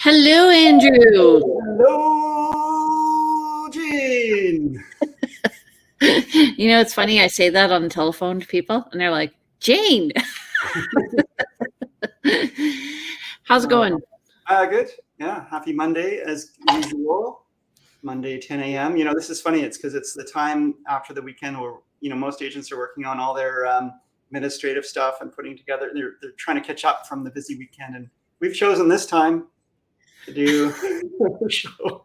Hello, Andrew. Hello, Jen. You know, it's funny. I say that on the telephone to people, and they're like, Jane. How's it going? Good. Yeah. Happy Monday as usual. Monday, 10 a.m. You know, this is funny. It's because it's the time after the weekend where, most agents are working on all their administrative stuff and putting together. They're trying to catch up from the busy weekend. And we've chosen this time to do the show.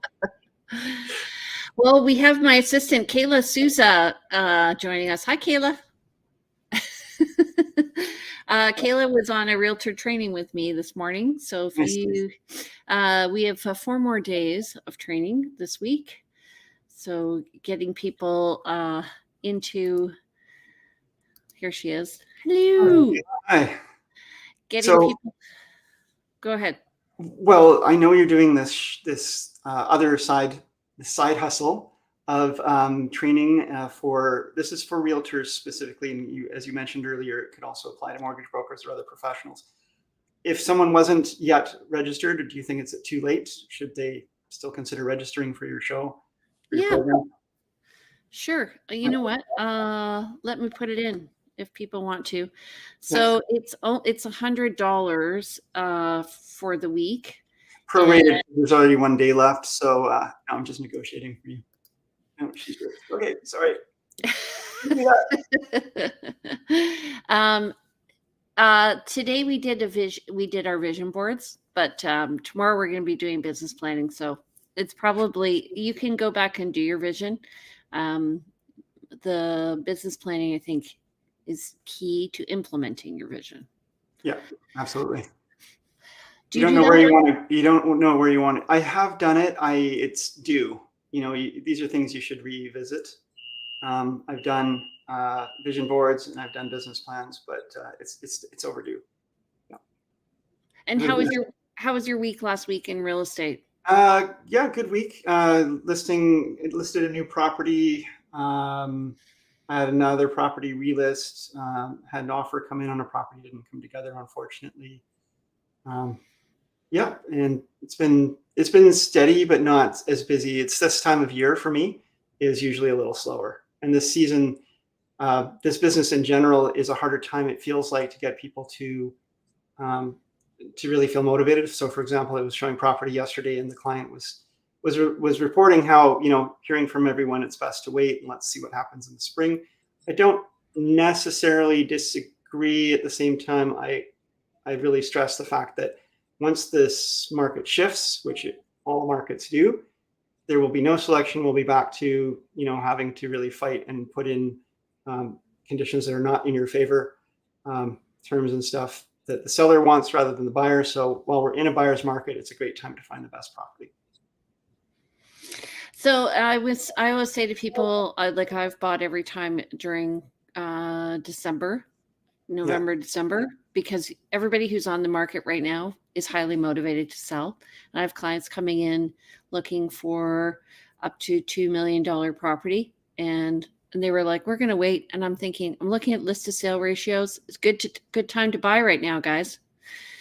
Well, we have my assistant, Kayla Souza, joining us. Hi, Kayla. Kayla was on a realtor training with me this morning. So if we have 4 more days of training this week. So getting people into, here she is. Hello. Hi. Getting people. Go ahead. Well, I know you're doing this other side hustle of training this is for realtors specifically, and as you mentioned earlier, it could also apply to mortgage brokers or other professionals. If someone wasn't yet registered, do you think it's too late? Should they still consider registering for your show? For your program? Sure. You know what? Let me put it in if people want to. So it's $100 for the week. Prorated. There's already 1 day left, so I'm just negotiating for you. Oh, she's good. Okay, sorry. Today we did our vision boards, but tomorrow we're going to be doing business planning. So it's probably, you can go back and do your vision. The business planning, I think, is key to implementing your vision. Yeah, absolutely. You don't know where you want to. You don't know where you want it. I have done it. It's due. These are things you should revisit. I've done vision boards and I've done business plans, but it's overdue. Yeah. And how was your week last week in real estate? Yeah, good week. Listed a new property. I had another property relist. Had an offer come in on a property, didn't come together, unfortunately. Yeah, and it's been steady, but not as busy. It's this time of year for me is usually a little slower. And this season, this business in general is a harder time, it feels like, to get people to really feel motivated. So, for example, I was showing property yesterday, and the client was reporting how, hearing from everyone, it's best to wait and let's see what happens in the spring. I don't necessarily disagree. At the same time, I really stress the fact that once this market shifts, which all markets do, there will be no selection. We'll be back to, having to really fight and put in conditions that are not in your favor, terms and stuff that the seller wants rather than the buyer. So while we're in a buyer's market, it's a great time to find the best property. So I always say to people, I've bought every time during November, December, because everybody who's on the market right now is highly motivated to sell. And I have clients coming in looking for up to $2 million property. And they were like, we're going to wait. And I'm looking at list to sale ratios. It's good time to buy right now, guys.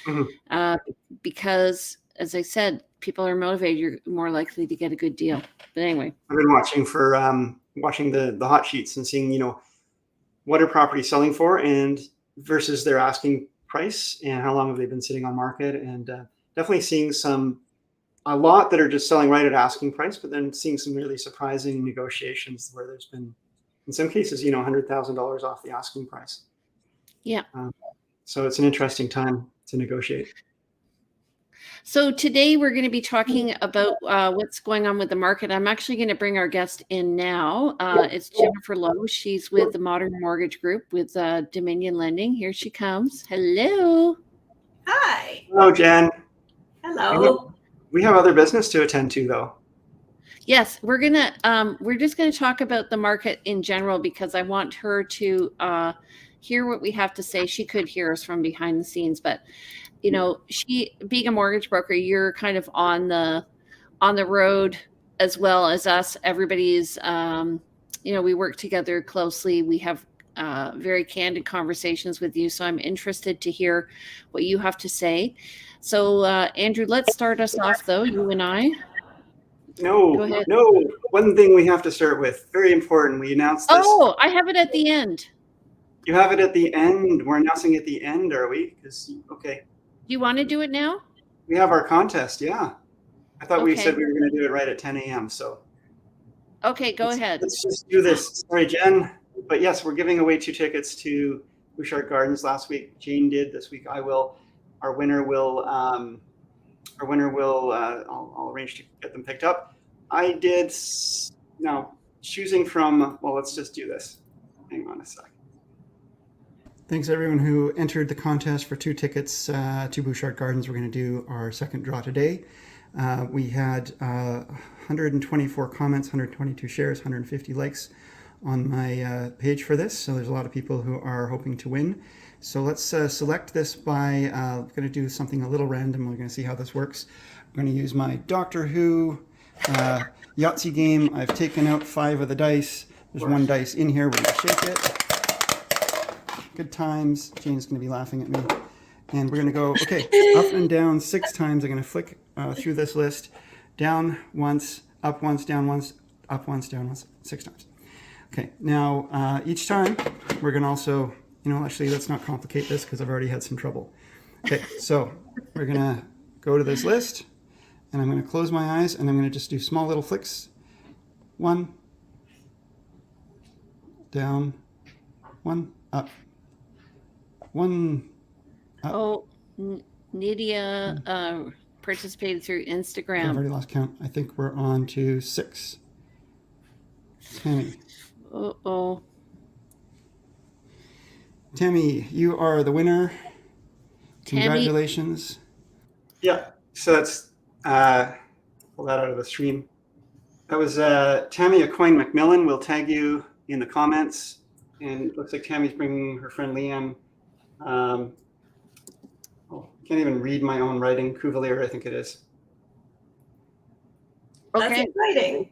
Mm-hmm. Because as I said, people are motivated. You're more likely to get a good deal. But anyway, I've been watching the hot sheets and seeing, what are properties selling for and versus their asking price and how long have they been sitting on market, and definitely seeing a lot that are just selling right at asking price, but then seeing some really surprising negotiations where there's been, in some cases, $100,000 off the asking price. Yeah. So it's an interesting time to negotiate. So today we're going to be talking about what's going on with the market. I'm actually going to bring our guest in now. It's Jennifer Lowe. She's with the Modern Mortgage Group with Dominion Lending. Here she comes. Hello. Hi. Hello, Jen. Hello. We have other business to attend to, though. Yes, we're just gonna talk about the market in general because I want her to hear what we have to say. She could hear us from behind the scenes, but she, being a mortgage broker, you're kind of on the road as well as us. Everybody's, we work together closely. We have very candid conversations with you. So I'm interested to hear what you have to say. So, Andrew, let's start us off, though, you and I. Go No, ahead. no. One thing we have to start with, very important. We announced this. Oh, I have it at the end. You have it at the end. We're announcing at the end, are we? Okay. Do you want to do it now? We have our contest, yeah. I thought we Okay. said we were going to do it right at 10 a.m. So Okay, go ahead. let's just do this. Sorry, Jen. But yes, we're giving away 2 tickets to Butchart Gardens. Last week, Jane did. This week, I will. Our winner will. I'll arrange to get them picked up. I did. Now, choosing from. Well, let's just do this. Hang on a sec. Thanks everyone who entered the contest for 2 tickets to Butchart Gardens. We're going to do our second draw today. We had 124 comments, 122 shares, 150 likes on my page for this. So there's a lot of people who are hoping to win. So let's select this by, I'm going to do something a little random. We're going to see how this works. I'm going to use my Doctor Who Yahtzee game. I've taken out 5 of the dice. There's 1 dice in here. We're going to shake it. Good times. Jane's going to be laughing at me. And we're going to go, okay, up and down 6 times. I'm going to flick through this list. Down once, up once, down once, up once, down once, 6 times. Okay, now each time we're going to also, actually let's not complicate this because I've already had some trouble. Okay, so we're going to go to this list and I'm going to close my eyes and I'm going to just do small little flicks. 1, down, 1, up, 1, up. Oh, Nydia participated through I've Instagram. already lost count. I think we're on to 6. Tammy. Uh-oh. Tammy, you are the winner. Tammy. Congratulations. Yeah, so that's, pull that out of the stream. That was Tammy Acoyne McMillan. We'll tag you in the comments. And it looks like Tammy's bringing her friend Leanne. Can't even read my own writing. Cuvalier, I think it is. Okay. That's exciting.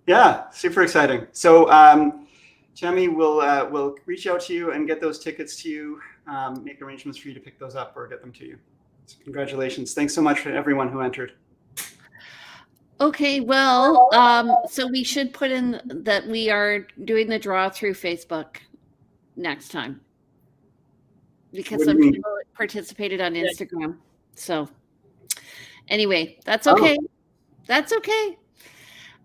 Yeah, super exciting. So Tammy will reach out to you and get those tickets to you, make arrangements for you to pick those up or get them to you. So congratulations. Thanks so much for everyone who entered. Okay, well, so we should put in that we are doing the draw through Facebook next time. Because some people participated on Instagram. So anyway, that's okay. That's okay.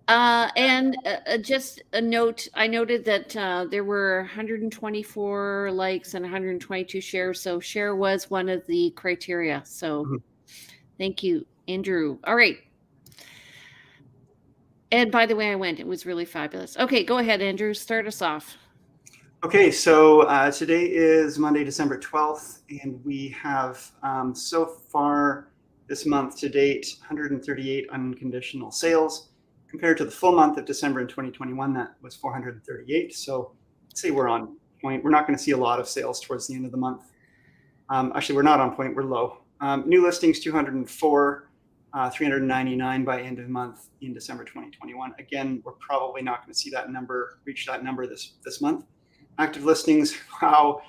And just a note, I noted that there were 124 likes and 122 shares. So share was one of the criteria. So thank you, Andrew. All right. And by the way, I went. It was really fabulous. Okay, go ahead, Andrew. Start us off. Okay, so today is Monday, December 12th, and we have so far this month to date 138 unconditional sales compared to the full month of December in 2021. That was 438. So I'd say we're on point. We're not going to see a lot of sales towards the end of the month. Actually, we're not on point. We're low. New listings 204, 399 by end of month in December 2021. Again, we're probably not going to see that number, reach that number this month. Active listings, wow.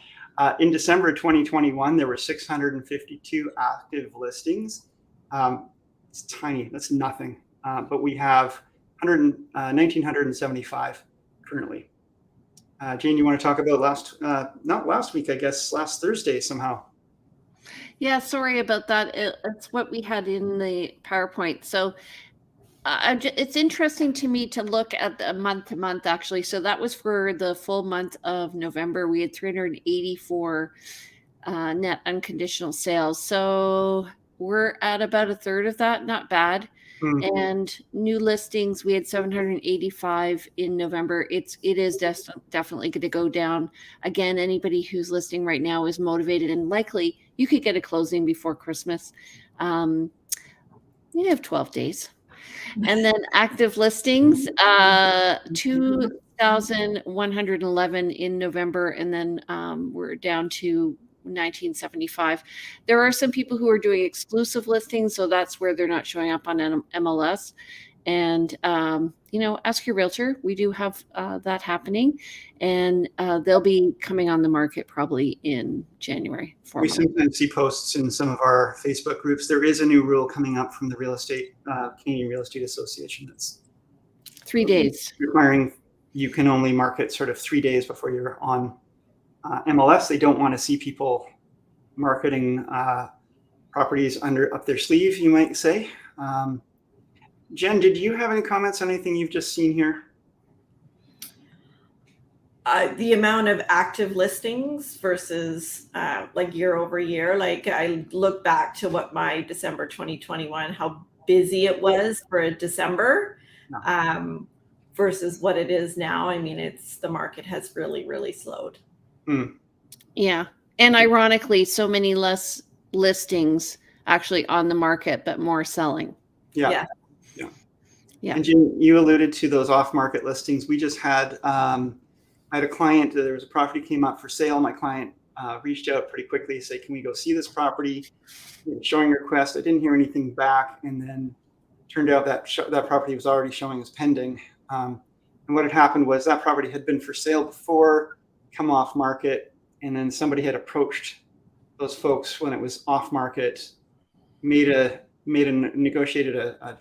In December 2021, there were 652 active listings. It's tiny, that's nothing. But we have 1,975 currently. Jane, you want to talk about not last week, I guess, last Thursday somehow. Yeah, sorry about that. It's what we had in the PowerPoint. So it's interesting to me to look at the month to month, actually. So that was for the full month of November. We had 384 net unconditional sales. So we're at about a third of that. Not bad. Mm-hmm. And new listings, we had 785 in November. It is definitely going to go down. Again, anybody who's listing right now is motivated and likely you could get a closing before Christmas. You have 12 days. And then active listings, 2,111 in November, and then we're down to 1975. There are some people who are doing exclusive listings, so that's where they're not showing up on MLS. and ask your realtor. We do have that happening, and they'll be coming on the market probably in January. We sometimes see posts in some of our Facebook groups. There is a new rule coming up from the Canadian Real Estate Association that's 3 days requiring you can only market sort of 3 days before you're on MLS. They don't want to see people marketing properties up their sleeve, you might say. Jen, did you have any comments on anything you've just seen here? The amount of active listings versus like year over year, like I look back to what my December 2021, how busy it was for a December versus what it is now. I mean, the market has really, really slowed. Yeah. And ironically, so many less listings actually on the market, but more selling. Yeah. And Jen, you alluded to those off-market listings. We just had, I had a client, there was a property came up for sale. My client reached out pretty quickly to say, can we go see this property? Showing request. I didn't hear anything back. And then turned out that that property was already showing as pending. And what had happened was that property had been for sale before, come off market. And then somebody had approached those folks when it was off market, negotiated a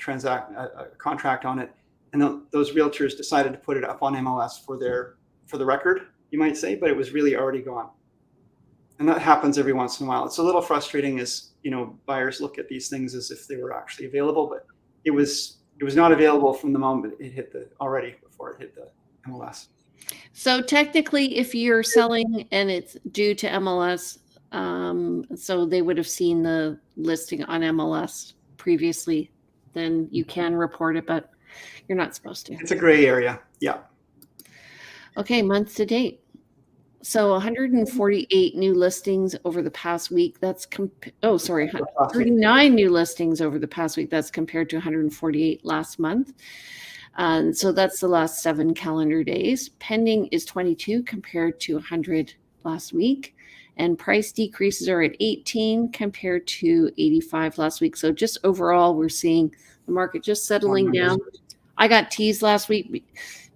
contract on it, and those realtors decided to put it up on MLS for the record, you might say, but it was really already gone. And that happens every once in a while. It's a little frustrating as buyers look at these things as if they were actually available, but it was not available from the moment it hit before it hit the MLS. So technically, if you're selling and it's due to MLS, so they would have seen the listing on MLS previously, then you can report it, but you're not supposed to. It's a gray area. Yeah. Okay, month to date. So 148 new listings over the past week. That's 39 new listings over the past week. That's compared to 148 last month. So that's the last 7 calendar days. Pending is 22 compared to 100 last week. And price decreases are at 18 compared to 85 last week. So just overall, we're seeing the market just settling down. I got teased last week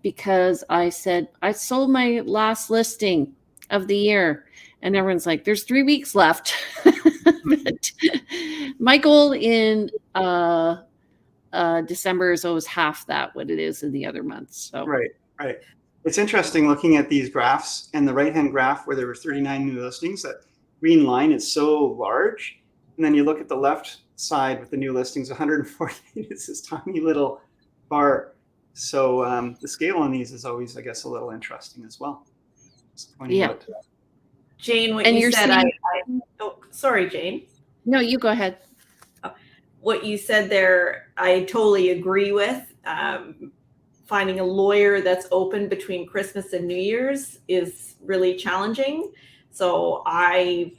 because I said, I sold my last listing of the year. And everyone's like, there's 3 weeks left. But my goal in December is always half that what it is in the other months. So Right. It's interesting looking at these graphs, and the right-hand graph where there were 39 new listings, that green line is so large. And then you look at the left side with the new listings, 148 is this tiny little bar. So the scale on these is always, I guess, a little interesting as well. Yeah. Jane, what And you you're said, seeing- sorry, Jane. No, you go ahead. What you said there, I totally agree with. Finding a lawyer that's open between Christmas and New Year's is really challenging. So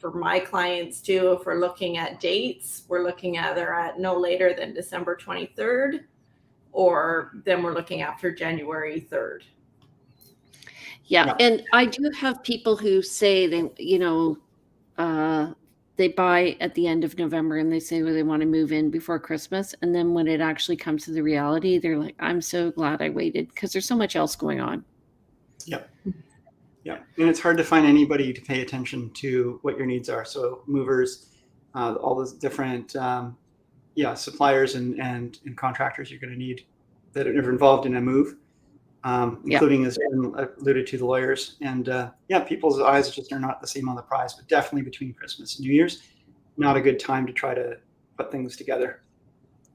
for my clients too, if we're looking at dates, we're looking either at no later than December 23rd, or then we're looking after January 3rd. Yeah. And I do have people who say they buy at the end of November and they say, well, they want to move in before Christmas. And then when it actually comes to the reality, they're like, I'm so glad I waited because there's so much else going on. Yeah. And it's hard to find anybody to pay attention to what your needs are. So movers, all those different, suppliers and contractors you're going to need that are involved in a move, including, as Jen alluded to, the lawyers. And people's eyes just are not the same on the prize, but definitely between Christmas and New Year's, not a good time to try to put things together.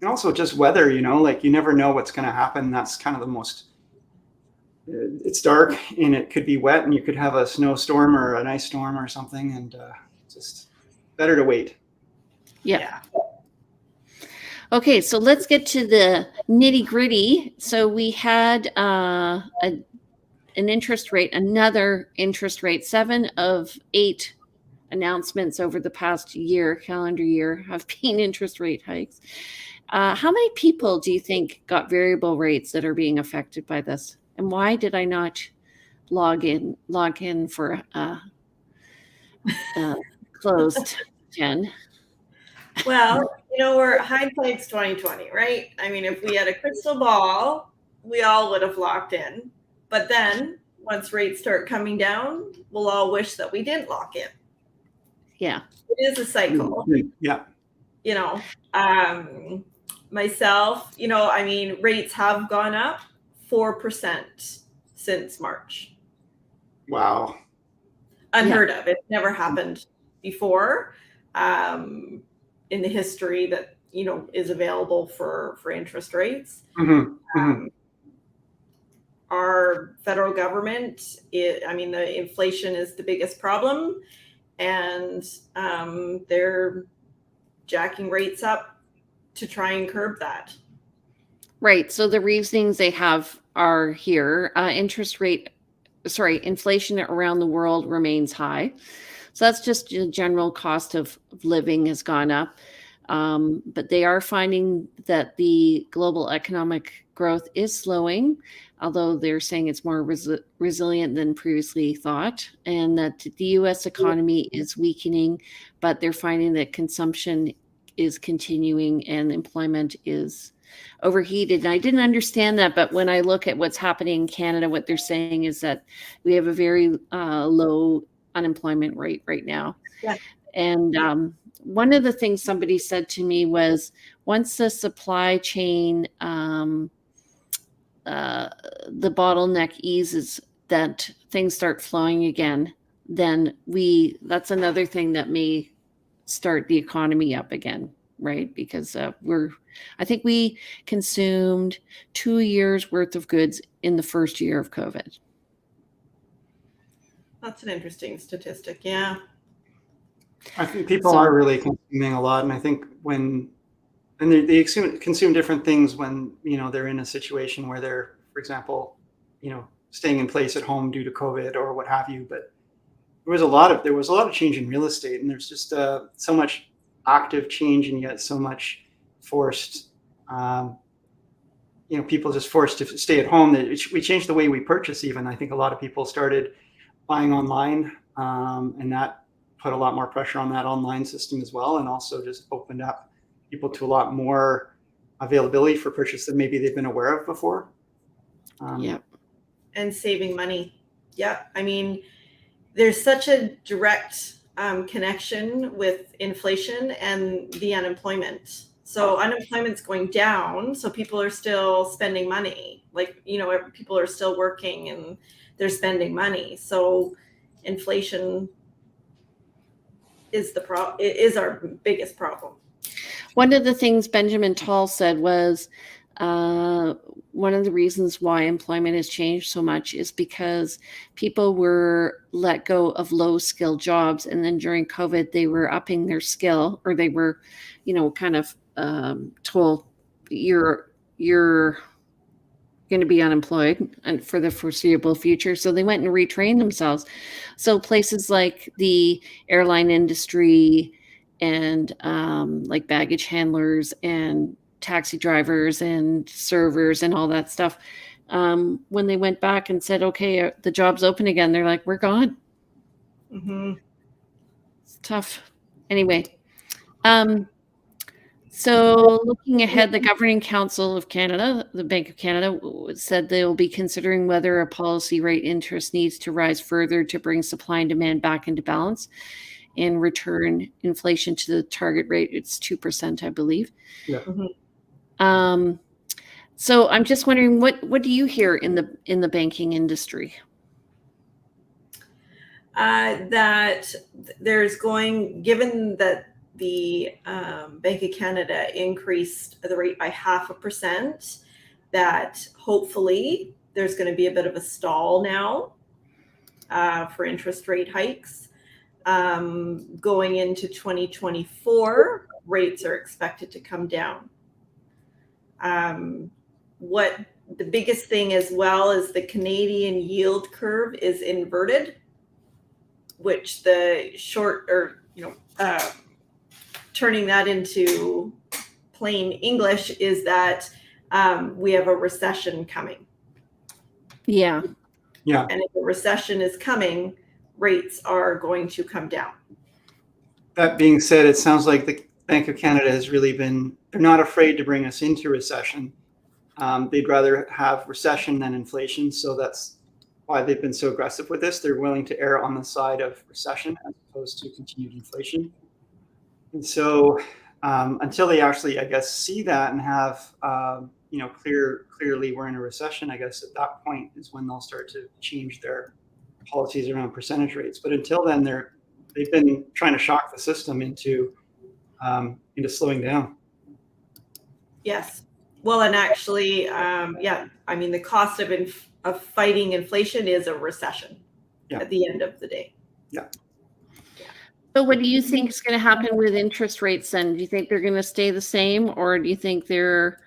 And also just weather, you never know what's going to happen. That's kind of the most, it's dark and it could be wet and you could have a snowstorm or an ice storm or something, and just better to wait. Yeah. Okay, so let's get to the nitty gritty. So we had another interest rate, 7 of 8 announcements over the past calendar year have been interest rate hikes. How many people do you think got variable rates that are being affected by this? And why did I not log in for closed, Jen? Well, we're hindsight's 2020, right? I mean, if we had a crystal ball, we all would have locked in. But then once rates start coming down, we'll all wish that we didn't lock in. Yeah. It is a cycle. Yeah. Myself, I mean, rates have gone up 4% since March. Wow. Unheard of. It's never happened before in the history that, is available for interest rates. Our federal government, the inflation is the biggest problem, and they're jacking rates up to try and curb that. Right. So the reasonings they have are here. Inflation around the world remains high. So that's just the general cost of living has gone up. But they are finding that the global economic growth is slowing, although they're saying it's more resilient than previously thought, and that the U.S. economy is weakening, but they're finding that consumption is continuing and employment is overheated. And I didn't understand that, but when I look at what's happening in Canada, what they're saying is that we have a very low unemployment rate right now. Yeah. And one of the things somebody said to me was, once the supply chain, the bottleneck eases, that things start flowing again, then that's another thing that may start the economy up again, right? Because I think we consumed 2 years worth of goods in the first year of COVID. That's an interesting statistic. Yeah. I think people are really consuming a lot. And I think they consume different things when, they're in a situation where they're, for example, staying in place at home due to COVID or what have you. But there was a lot of change in real estate, and there's just so much active change, and yet so much forced, people just forced to stay at home. We changed the way we purchase even. I think a lot of people started buying online, and that put a lot more pressure on that online system as well, and also just opened up people to a lot more availability for purchase than maybe they've been aware of before. And saving money. Yeah. I mean, there's such a direct connection with inflation and the unemployment. So unemployment's going down. So people are still spending money. People are still working and they're spending money. So inflation is our biggest problem. One of the things Benjamin Tall said was one of the reasons why employment has changed so much is because people were let go of low skill jobs, and then during COVID they were upping their skill, or they were, kind of told you're going to be unemployed and for the foreseeable future. So they went and retrained themselves. So places like the airline industry and like baggage handlers and taxi drivers and servers and all that stuff, when they went back and said, okay, the job's open again, they're like, we're gone. Mm-hmm. It's tough. Anyway, so looking ahead, the Governing Council of Canada, the Bank of Canada, said they will be considering whether a policy rate interest needs to rise further to bring supply and demand back into balance and return inflation to the target rate. It's 2%, I believe. Yeah. Mm-hmm. So I'm just wondering, what do you hear in the banking industry? That there's given that the Bank of Canada increased the rate by 0.5%, that hopefully there's going to be a bit of a stall now for interest rate hikes. Going into 2024, rates are expected to come down. What the biggest thing as well is the Canadian yield curve is inverted, which the turning that into plain English is that we have a recession coming. Yeah. Yeah. And if a recession is coming, rates are going to come down. That being said, it sounds like Bank of Canada has really been, they're not afraid to bring us into recession. They'd rather have recession than inflation. So that's why they've been so aggressive with this. They're willing to err on the side of recession as opposed to continued inflation. And so until they actually, I guess, see that and have, clearly we're in a recession, I guess at that point is when they'll start to change their policies around percentage rates. But until then, they've been trying to shock the system into slowing down. Yes. Well, and actually, yeah, I mean, the cost of fighting inflation is a recession at the end of the day. Yeah. So what do you think is going to happen with interest rates then? Do you think they're going to stay the same, or do you think they're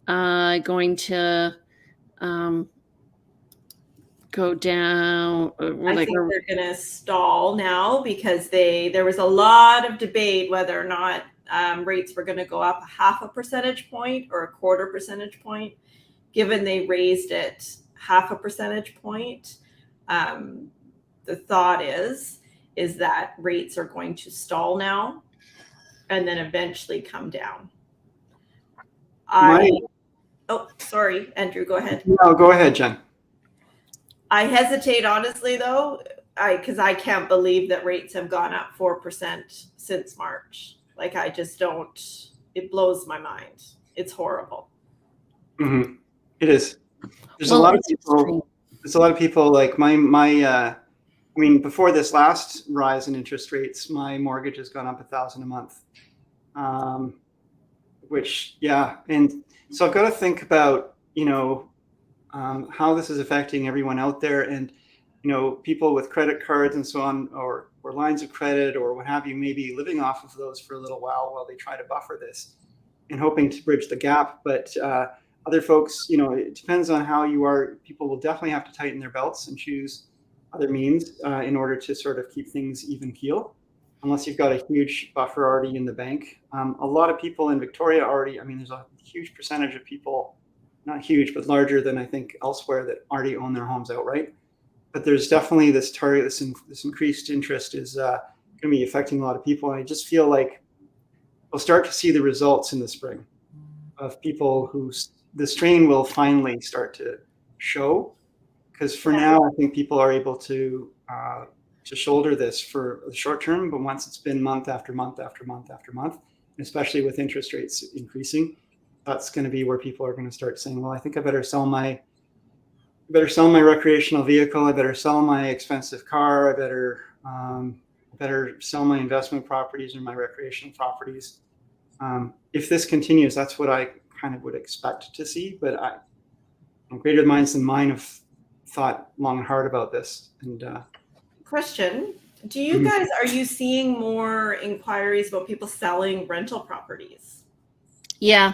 going to go down? I think they're going to stall now because there was a lot of debate whether or not rates were going to go up 0.5 percentage point or 1/4 percentage point. Given they raised it 0.5 percentage point, the thought is that rates are going to stall now and then eventually come down. Oh, sorry, Andrew, go ahead. No, go ahead, Jen. I hesitate, honestly, though, because I can't believe that rates have gone up 4% since March. Like, I just don't. It blows my mind. It's horrible. Mm-hmm. It is. There's a lot of people. There's a lot of people like my. I mean, before this last rise in interest rates, my mortgage has gone up $1,000 a month. Which, yeah, and so I've got to think about how this is affecting everyone out there, and people with credit cards and so on, or lines of credit or what have you, maybe living off of those for a little while they try to buffer this and hoping to bridge the gap. But other folks, it depends on how you are. People will definitely have to tighten their belts and choose other means in order to sort of keep things even keel, unless you've got a huge buffer already in the bank. A lot of people in Victoria already, I mean, there's a huge percentage of people, not huge, but larger than I think elsewhere, that already own their homes outright. But there's definitely this target, this increased interest is going to be affecting a lot of people. And I just feel like we'll start to see the results in the spring of people who the strain will finally start to show. Because for now, I think people are able to shoulder this for the short term, but once it's been month after month after month after month, especially with interest rates increasing, that's going to be where people are going to start saying, well, I think I better sell my recreational vehicle. I better sell my expensive car. I better sell my investment properties or my recreational properties. If this continues, that's what I kind of would expect to see. But greater minds than mine have thought long and hard about this. And question: do you guys, are you seeing more inquiries about people selling rental properties? Yeah.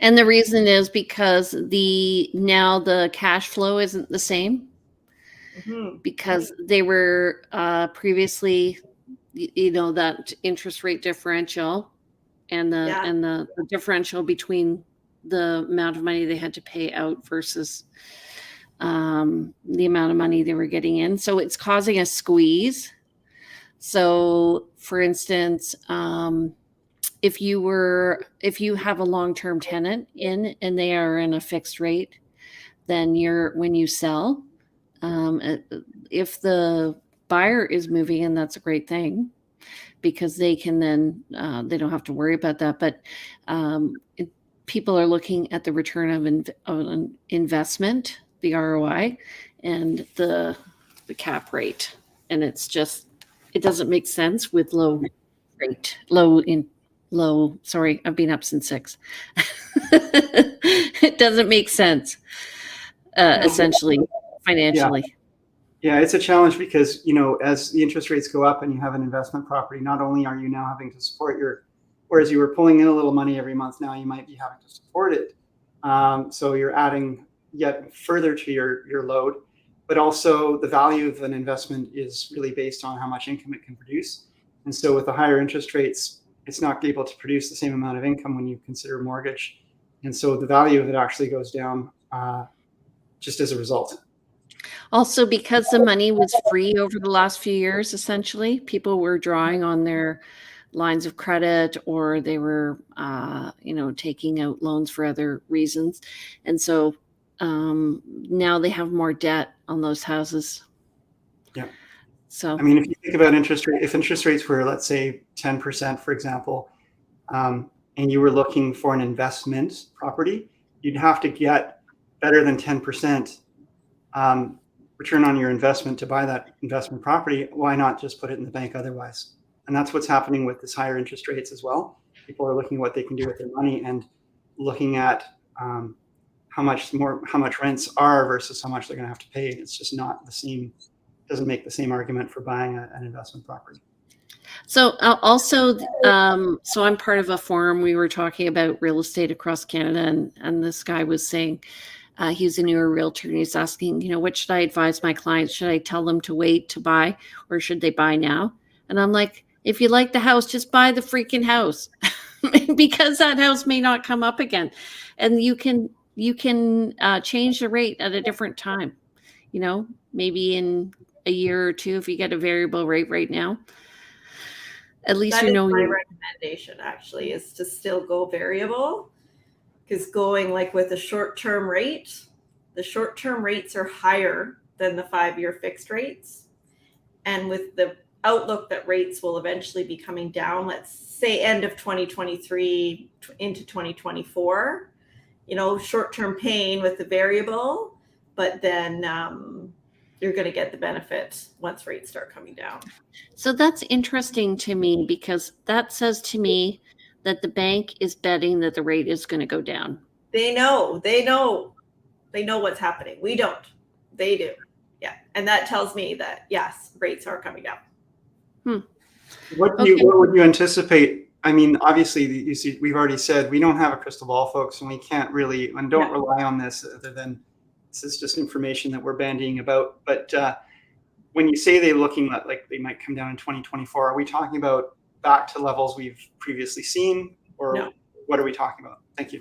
And the reason is because now the cash flow isn't the same, because they were previously, that interest rate differential and the differential between the amount of money they had to pay out versus the amount of money they were getting in. So it's causing a squeeze. So for instance, if you have a long-term tenant in and they are in a fixed rate, then when you sell, if the buyer is moving in, that's a great thing, because they can then they don't have to worry about that. But people are looking at the return of an investment, the ROI, and the cap rate, and it doesn't make sense with sorry, I've been up since 6. It doesn't make sense, essentially, financially. Yeah, it's a challenge because, as the interest rates go up and you have an investment property, not only are you now having to support whereas you were pulling in a little money every month, now you might be having to support it. So you're adding yet further to your load, but also the value of an investment is really based on how much income it can produce. And so with the higher interest rates, it's not able to produce the same amount of income when you consider mortgage. And so the value of it actually goes down just as a result. Also, because the money was free over the last few years, essentially, people were drawing on their lines of credit, or they were, taking out loans for other reasons. And so now they have more debt on those houses. Yeah. So, I mean, if you think about if interest rates were, let's say, 10%, for example, and you were looking for an investment property, you'd have to get better than 10% return on your investment to buy that investment property. Why not just put it in the bank otherwise? And that's what's happening with this higher interest rates as well. People are looking at what they can do with their money and looking at how much rents are versus how much they're going to have to pay. It's just not the same. Doesn't make the same argument for buying an investment property. so also, so I'm part of a forum. We were talking about real estate across Canada, and this guy was saying, he's a newer realtor, and he's asking, what should I advise my clients? Should I tell them to wait to buy, or should they buy now? And I'm like, if you like the house, just buy the freaking house, because that house may not come up again, and you can change the rate at a different time. Maybe in a year or two, if you get a variable rate right now, at least that is my recommendation, actually, is to still go variable. Because going like with a short-term rate, the short-term rates are higher than the 5-year fixed rates. And with the outlook that rates will eventually be coming down, let's say end of 2023 into 2024, short-term pain with the variable, but then you're going to get the benefit once rates start coming down. So that's interesting to me, because that says to me that the bank is betting that the rate is going to go down. They know what's happening. We don't. They do. Yeah. And that tells me that, yes, rates are coming down. What would you anticipate? I mean, obviously, you see, we've already said we don't have a crystal ball, folks, and we can't really, and don't rely on this other than this is just information that we're bandying about. But when you say they're looking at like they might come down in 2024, are we talking about back to levels we've previously seen, or what are we talking about? Thank you.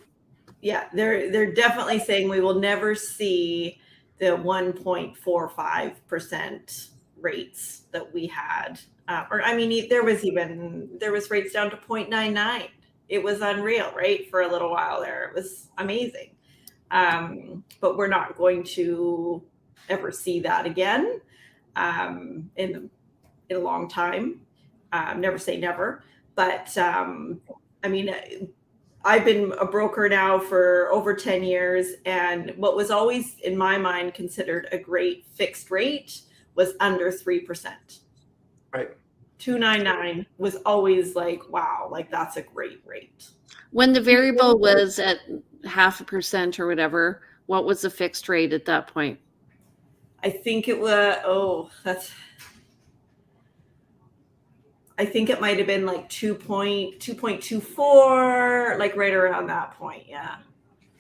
Yeah, they're definitely saying we will never see the 1.45% rates that we had. There was rates down to 0.99. It was unreal, right? For a little while there. It was amazing. But we're not going to ever see that again in a long time. Never say never. But I've been a broker now for over 10 years, and what was always in my mind considered a great fixed rate was under 3%. Right. 2.99 was always like, wow, like that's a great rate. When the variable was at 0.5% or whatever, what was the fixed rate at that point? I think it was, I think it might have been like 2.24, like right around that point. Yeah.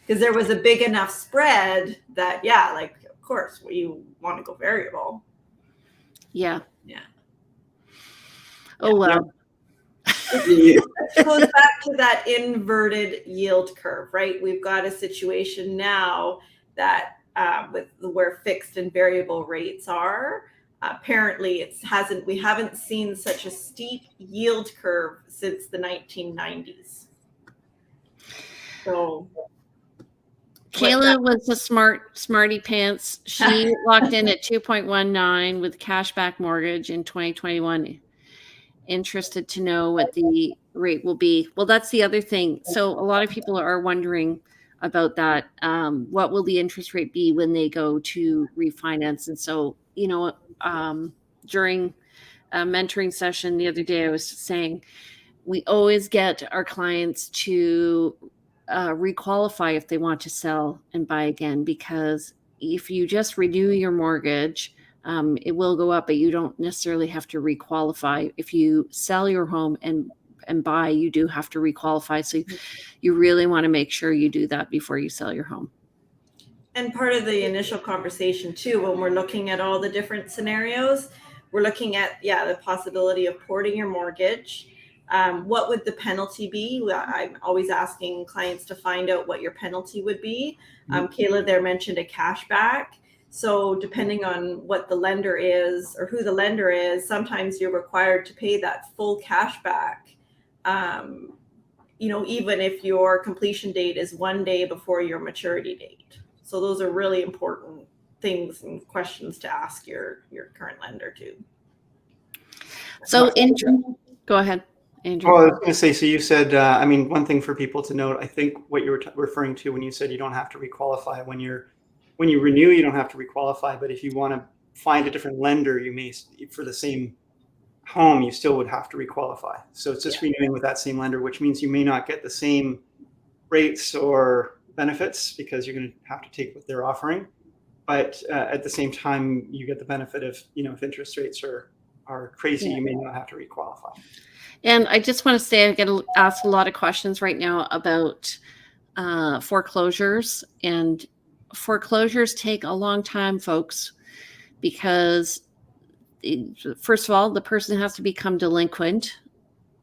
Because there was a big enough spread that, of course, you want to go variable. Yeah. Yeah. Oh, well. It goes back to that inverted yield curve, right? We've got a situation now that with where fixed and variable rates are, apparently we haven't seen such a steep yield curve since the 1990s. So Kayla was a smarty pants. She locked in at 2.19 with cashback mortgage in 2021. Interested to know what the rate will be. Well, that's the other thing. So a lot of people are wondering about that. What will the interest rate be when they go to refinance? And so, during a mentoring session the other day, I was saying we always get our clients to requalify if they want to sell and buy again, because if you just renew your mortgage, it will go up, but you don't necessarily have to requalify. If you sell your home and buy, you do have to requalify. So you really want to make sure you do that before you sell your home. And part of the initial conversation too, when we're looking at all the different scenarios, we're looking at, the possibility of porting your mortgage. What would the penalty be? I'm always asking clients to find out what your penalty would be. Kayla there mentioned a cashback. So depending on what the lender is or who the lender is, sometimes you're required to pay that full cashback even if your completion date is 1 day before your maturity date. So those are really important things and questions to ask your current lender too. So, go ahead, Andrew. Oh, I was going to say, so you said, one thing for people to note, I think what you were referring to when you said you don't have to requalify when you renew, you don't have to requalify, but if you want to find a different lender, you may, for the same home, you still would have to requalify. So it's just renewing with that same lender, which means you may not get the same rates or benefits because you're going to have to take what they're offering. But at the same time, you get the benefit of, if interest rates are crazy, you may not have to requalify. And I just want to say, I get asked a lot of questions right now about foreclosures, and foreclosures take a long time, folks, because first of all, the person has to become delinquent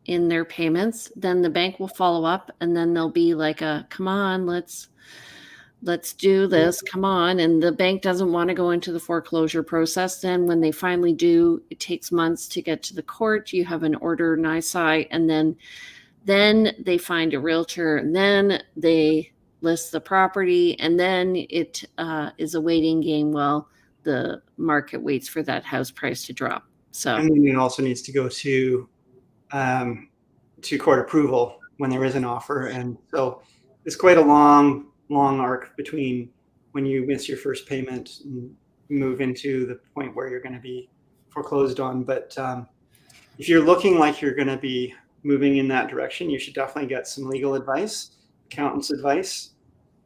in their payments. Then the bank will follow up, and then they'll be like, come on, let's do this. Come on. And the bank doesn't want to go into the foreclosure process. Then when they finally do, it takes months to get to the court. You have an order nisi, and then they find a realtor, and then they list the property, and then it is a waiting game while the market waits for that house price to drop. So, and then it also needs to go to court approval when there is an offer. And so it's quite a long arc between when you miss your first payment and move into the point where you're going to be foreclosed on. But if you're looking like you're going to be moving in that direction, you should definitely get some legal advice, accountant's advice.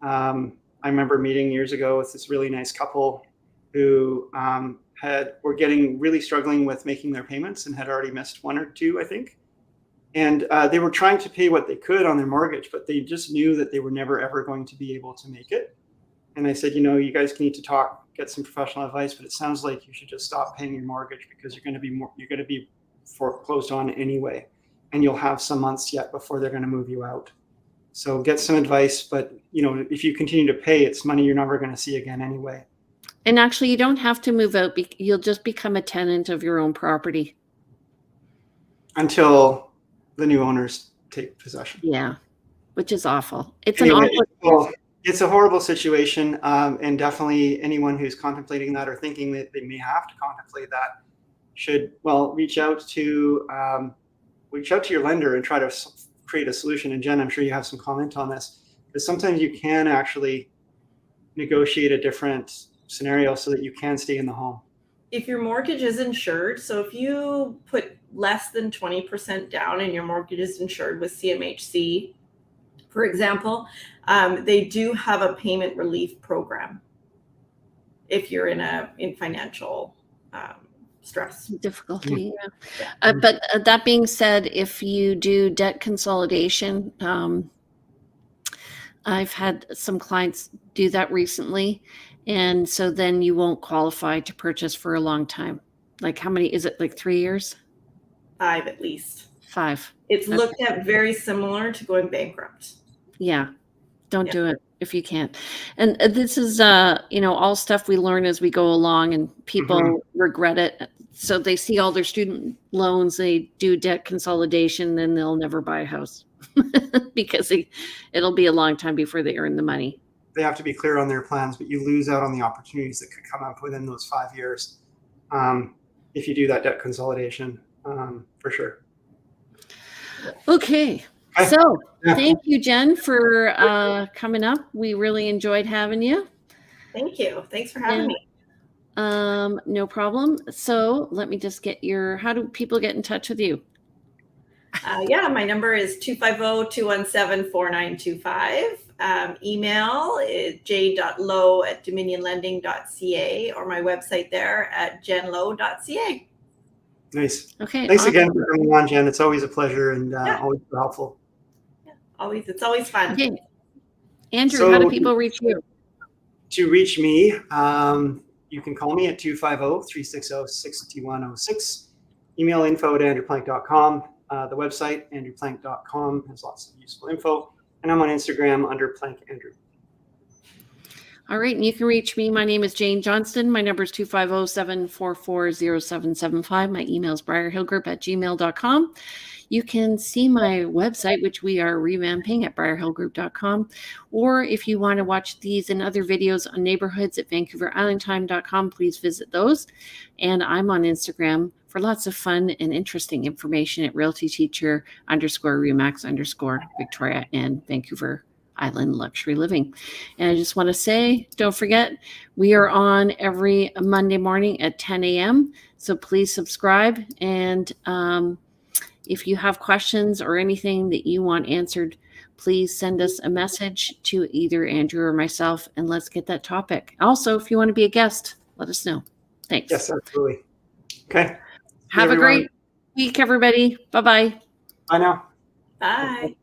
I remember meeting years ago with this really nice couple who were really struggling with making their payments and had already missed one or two, I think. And they were trying to pay what they could on their mortgage, but they just knew that they were never, ever going to be able to make it. And I said, you guys need to talk, get some professional advice, but it sounds like you should just stop paying your mortgage because you're going to be foreclosed on anyway. And you'll have some months yet before they're going to move you out. So get some advice, but if you continue to pay, it's money you're never going to see again anyway. And actually, you don't have to move out. You'll just become a tenant of your own property. Until the new owners take possession. Yeah, which is awful. It's it's a horrible situation. And definitely anyone who's contemplating that or thinking that they may have to contemplate that should, reach out to your lender and try to create a solution. And Jen, I'm sure you have some comment on this, because sometimes you can actually negotiate a different scenario so that you can stay in the home. If your mortgage is insured, so if you put less than 20% down and your mortgage is insured with CMHC, for example, they do have a payment relief program if you're in financial stress difficulty. Yeah. But that being said, if you do debt consolidation, I've had some clients do that recently. And so then you won't qualify to purchase for a long time. Like how many, is it like 3 years? 5 at least. 5. It's looked at very similar to going bankrupt. Yeah. Don't do it if you can't. And this is, all stuff we learn as we go along, and people regret it. So they see all their student loans, they do debt consolidation, then they'll never buy a house because it'll be a long time before they earn the money. They have to be clear on their plans, but you lose out on the opportunities that could come up within those 5 years if you do that debt consolidation, for sure. Okay. So thank you, Jen, for coming up. We really enjoyed having you. Thank you. Thanks for having me. No problem. So let me just get how do people get in touch with you? My number is 250-217-4925. Email is j.lowe@dominionlending.ca, or my website there at jenlowe.ca. Nice. Okay. Thanks again for coming on, Jen. It's always a pleasure and always helpful. Yeah, it's always fun. Okay. Andrew, how do people reach you? To reach me, you can call me at 250-360-6106. Email info@andrewplank.com. The website, andrewplank.com, has lots of useful info. And I'm on Instagram under Plank Andrew. All right. And you can reach me. My name is Jane Johnston. My number is 250-744-0775. My email is briarhillgroup@gmail.com. you can see my website, which we are revamping at briarhillgroup.com. Or if you want to watch these and other videos on neighborhoods at vancouverislandtime.com, please visit those. And I'm on Instagram for lots of fun and interesting information at realtyteacher_remax_Victoria and Vancouver Island Luxury Living. And I just want to say, don't forget, we are on every Monday morning at 10 a.m. So please subscribe. And if you have questions or anything that you want answered, please send us a message to either Andrew or myself, and let's get that topic. Also, if you want to be a guest, let us know. Thanks. Yes, absolutely. Okay. Have a great week, everybody. Bye-bye. Bye now. Bye.